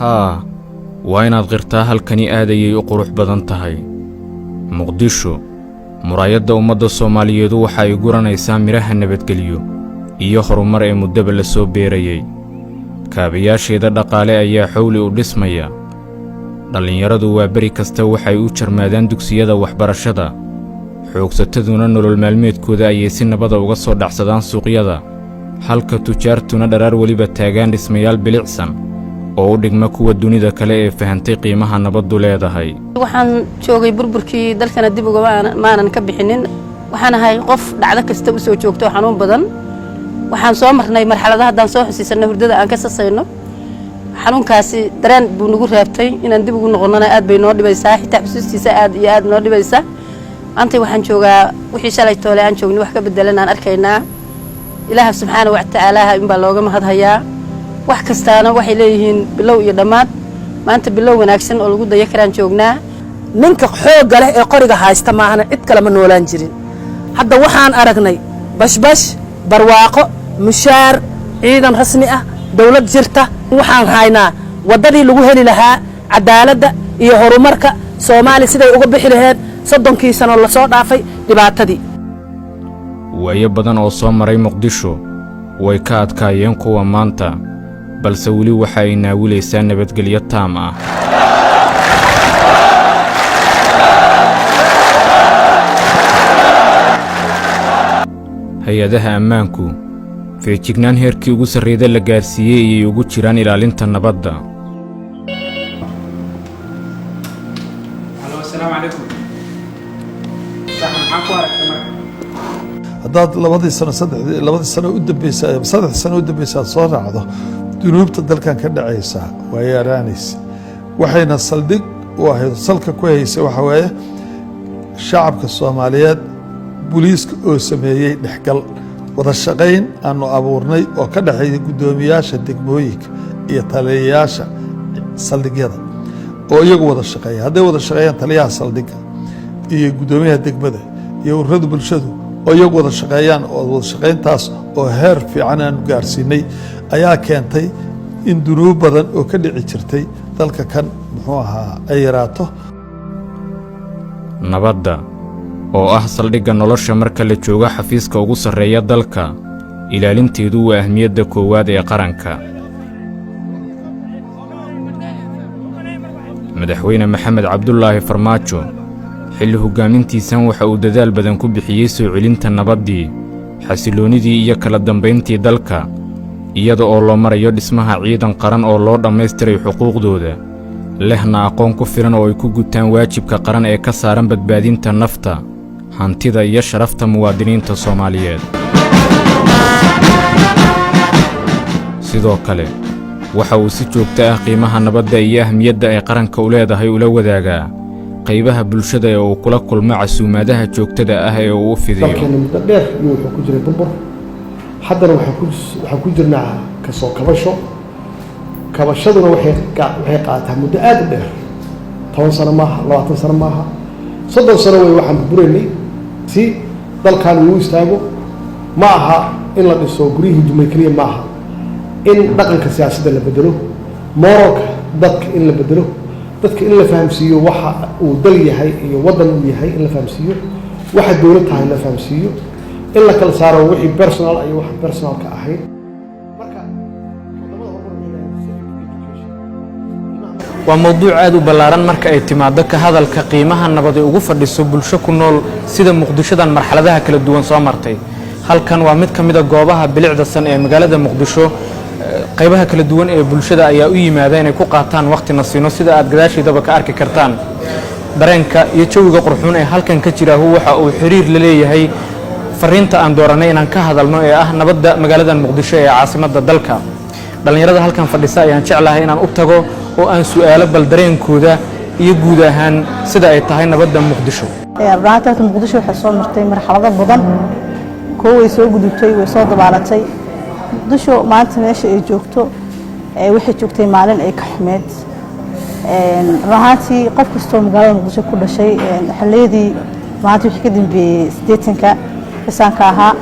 ها وين أضغرتها الكني آدي يقرح بدنتهاي مقدشو مرايدة أمد الصومالية دو waxay guranaysaa miraha nabadgelyo iyo horumar ee muddo la soo beerayay kaabiyaasheeda dhaqaale ayaa xawli u dhismaya dhalinyaradu waa bari kasta waxay u jarmaadaan dugsiyada waxbarashada xoogsataduna nolol maalmeedkooda ayay si nabad uga soo dhacsadaan suuqyada halka tujaartuna dharaar waliba taagaan dhismayaal bilicsan oo u dhigma kuwa dunida kale ee fahantay qiimaha nabaddu leedahay waxaan joogay burburkii dalkana dib uga maanan ka bixinin waxaan ahay qof dhacdo kasta u soo joogto xanuun badan waxaan soo marnay marxaladaha haddaan soo xisiisanay hurdada aan ka sasayno xanuunkaasi dareen buu nagu raabtay inaan dib ugu noqonnana aad bay noo dhibaysaa xitaa xusuustiisa aad iyo aad noo dhibaysaa anta waxaan joogaa wixii shalay toole aan joognay wax ka bedelan aan arkaynaa ilaaha subxaanahu wa ta'aala in baa looga mahadhayaa wax kastaana waxay leeyihiin bilow iyo dhamaad maanta bilow wanaagsan oo lagu dayo karaan joognaa ninka xoog leh ee qoriga haysta maahana cid kale ma noolaan jirin hadda waxaan aragnay bashbash barwaaqo mushaar ciidan rasmi ah dawlad jirta waxaan haynaa wadadii lagu heli lahaa cadaaladda iyo horumarka Soomaaliya siday uga bixi lahayd 30 sano la soo dhaafay dhibaatadii way badan oo soo maray Muqdisho way ka adkaayeen kuwa maanta balse wali waxa ay naawilaysaa nabadgelyo taam ah hay'adaha ammaanku feejignaan heerkii ugu sarreeyay la gaarsiiyay iyo ugu jiraan ilaalinta nabadda السلام عليكم معكم هذا لبضي سنة لبضي سنة ودبيسة صدق سنة ودبيسة صار عضو دنوب تدل كان عيسى وهي رانيس وحين الصلدق وهي صلك كويس وحوايه شعب الصوماليات بوليس سميه نحقل ورشقين أنه أبورني وكذا هي قدومياش الدقمويك يطلياش صلدق هذا oo iyagu wada shaqeeya haday wada shaqeeyaan taliyaha saldhiga iyo gudoomiyaha degmada iyo ururada bulshadu oo iyagu wada shaqeeyaan oo wada shaqeyntaas oo heer fiican aan gaarsiinay ayaa keentay in dunuub badan oo ka dhici jirtay dalka kan muxuu ahaa ay yaraato nabadda oo ah saldhiga nolosha marka la joogo xafiiska ugu sarreeya dalka ilaalinteedu waa ahmiyadda koowaad ee qaranka madaxweyne maxamed cabdullaahi farmaajo xilli hogaamintiisan waxa uu dadaal badan ku bixiyay soo celinta nabaddii xasiloonidii iyo kala dambeyntii dalka iyada oo loo marayo dhismaha ciidan qaran oo loo dhammaystiray xuquuqdooda lehna aqoon ku filan oo ay ku gutaan waajibka qaran ee ka saaran badbaadinta nafta hantida iyo sharafta muwaadiniinta Soomaaliyeed sidoo kale waxa uu si joogto ah qiimaha nabadda iyo ahmiyadda ay qaranka u leedahay ula wadaagaa qaybaha bulshada ee uu kula kulmo casuumaadaha joogtada ah ee uu fidiyo dalkeena muddo dheer iyo wuxuu ku jiray burbur haddana waxaan ku jirnaa ka soo kabashaduna waxay qaataa muddo aad u dheer 10 sano maaha 20 sano maaha 30 sano way waxaan buraynay si dalkan uu istaago ma aha in la dhiso guriyihii dumay kaliya maaha in dhaqanka siyaasadda la bedelo moralka dadka in la bedelo dadka in la fahamsiiyo waxa uu dal yahay iyo wadan uu yahay in la fahamsiiyo waxa dawlad tahay la fahamsiiyo in la kala saaro wixii personal iyo waxa personal ka ahayd marka waa mowduuc aad u ballaaran marka ay timaado ka hadalka qiimaha nabad ee ugu fadhiso bulsho ku nool sida Muqdishodan marxaladaha kala duwan soo martay halkan waa mid ka mid ah goobaha bilicda san ee magaalada Muqdisho qaybaha kala duwan ee bulshada ayaa u yimaada inay ku qaataan waqti nasiino sida aad gadaashiidaba ka arki kartaan dareenka iyo jawiga qurxoon ee halkan ka jira waxa uu xiriir la leeyahay fariinta aan dooranay inaan ka hadalno ee ah nabadda magaalada Muqdisho ee caasimadda dalka dhalinyarada halkan fadhisa ayaan jeclahay inaan u tago oo aan su'aalo bal dareenkooda iyo guud ahaan sida ay tahay nabadda Muqdisho raadka Muqdisho waxa soo martay marxalado badan way soo gudubtay way soo dabaalatay Muqdisho maanta meesha ay joogto waxay joogtay maalin ay ka xumeed rahantii qof kastoo magaalada Muqdisho ku dhashay xilladii maanta wixii ka dambeeyay 80ka xisaanka ahaa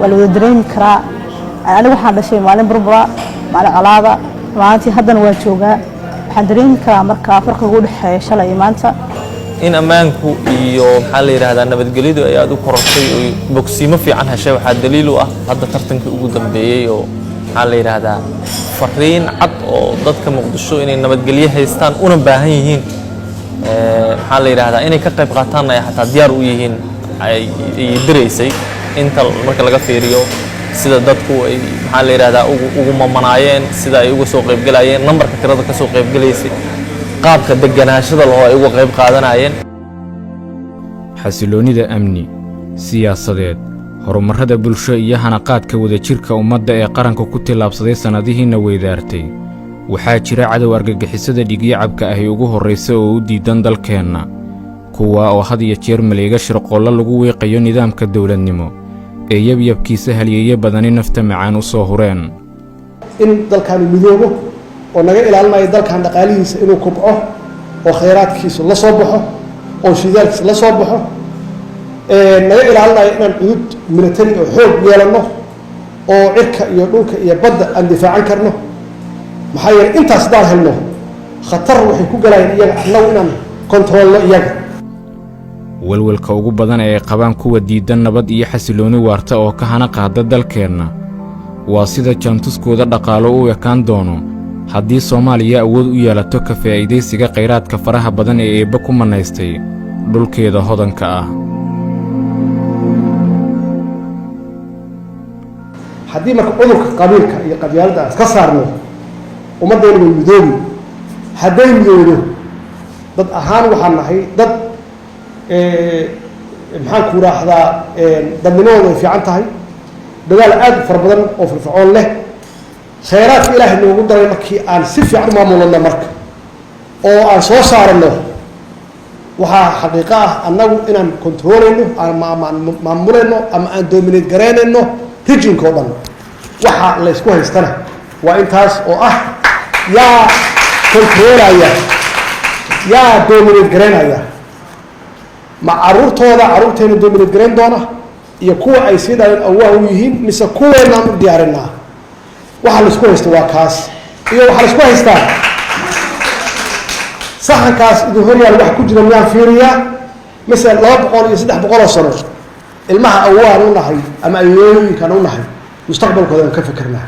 wala wada dareemi karaa anigu waxaan dhashay maalin burbura maalin colaada maanta haddana waa joogaa waxaan dareemi karaa markaa farqiga u dhexeeya shalay iyo maanta in ammaanku iyo maxaa la yiraahdaa nabadgelyadu ay aad u korortay oo bogsiimo fiican heshay waxaa daliil u ah hadda tartankii ugu dambeeyay oo maxaa la yiraahdaa fariin cad oo dadka Muqdisho inay nabadgelyo haystaan una baahan yihiin maxaa la yiraahdaa inay ka qayb qaataan ay xataa diyaar u yihiin ay direysay inta marka laga fiiriyo sida dadku ay maxaa la yiraahdaa ugu mamanaayeen sida ay uga soo qayb galayeen nambarka tirada ka soo qayb galaysay qaabka deganaashada loo ay uga qayb qaadanayeen xasiloonida amni siyaasadeed horumarada bulsho iyo hanaqaadka wadajirka ummadda ee qaranka ku tilaabsaday sanadihiina weydaartay waxaa jira cadow argagixisada dhigyacabka ahi ugu horreysa oo u diidan dalkeenna kuwa oo had iyo jeer maleega shirqoollo lagu weeqayo nidaamka dowladnimo ee yabyabkiisa halyeeye badani nafta macaan u soo hureen in dalkaanu midoobo oo naga ilaalinayo dalkan dhaqaalihiisa inuu kubco oo khayraadkiisa la soo baxo oo shidaalkiisa la soo baxo naga ilaalinayo inaan cudud military oo xoog yeelano oo cirka iyo dhulka iyo badda aan difaacan karno maxaa yeelay intaas daan helno khatar waxay ku galayeen iyaga annagu inaan kontroolno iyaga walwalka ugu badan ee ay qabaan kuwa diidan nabad iyo xasilooni waarta oo ka hana qaada dalkeenna waa sida jaantuskooda dhaqaalo u ekaan doono haddii Soomaaliya awood u yeelato ka faa'iideysiga kheyraadka faraha badan ee eebba ku manaystay dhulkeeda hodanka ah haddii marka cudurka qabiilka iyo qabyaaladda aan ka saarno ummaddeena way midoobi hadday midoodo dad ahaan waxaan nahay dad maxaan ku raahdaa dadnimadooda ay fiican tahay dadaal aad u fara badan oo firfircoon leh khayraadka ilaahay noogu daray markii aan si fiican u maamulno marka oo aan soo saarano waxaa xaqiiqo ah annagu inaan kontroolayno aan maamulayno ama aan dominate garaynayno regionka oo dhan waxa la isku haystana waa intaas oo ah yaa kontroolaya yaa dominate garaynaya ma caruurteena dominate garayn doona iyo kuwa ay sii dhaleen awaa u yihiin mise kuweenaan u diyaarinaa waxa la isku haysto waa kaas iyo waxa la isku haystaa saxankaas idin horyaal wax ku jira miyaan fiiriyaa mise 200 iyo 300 sano ilmaha awaan u nahay ama ayeeyooyinkan u nahay mustaqbalkooda aan ka fikirnaa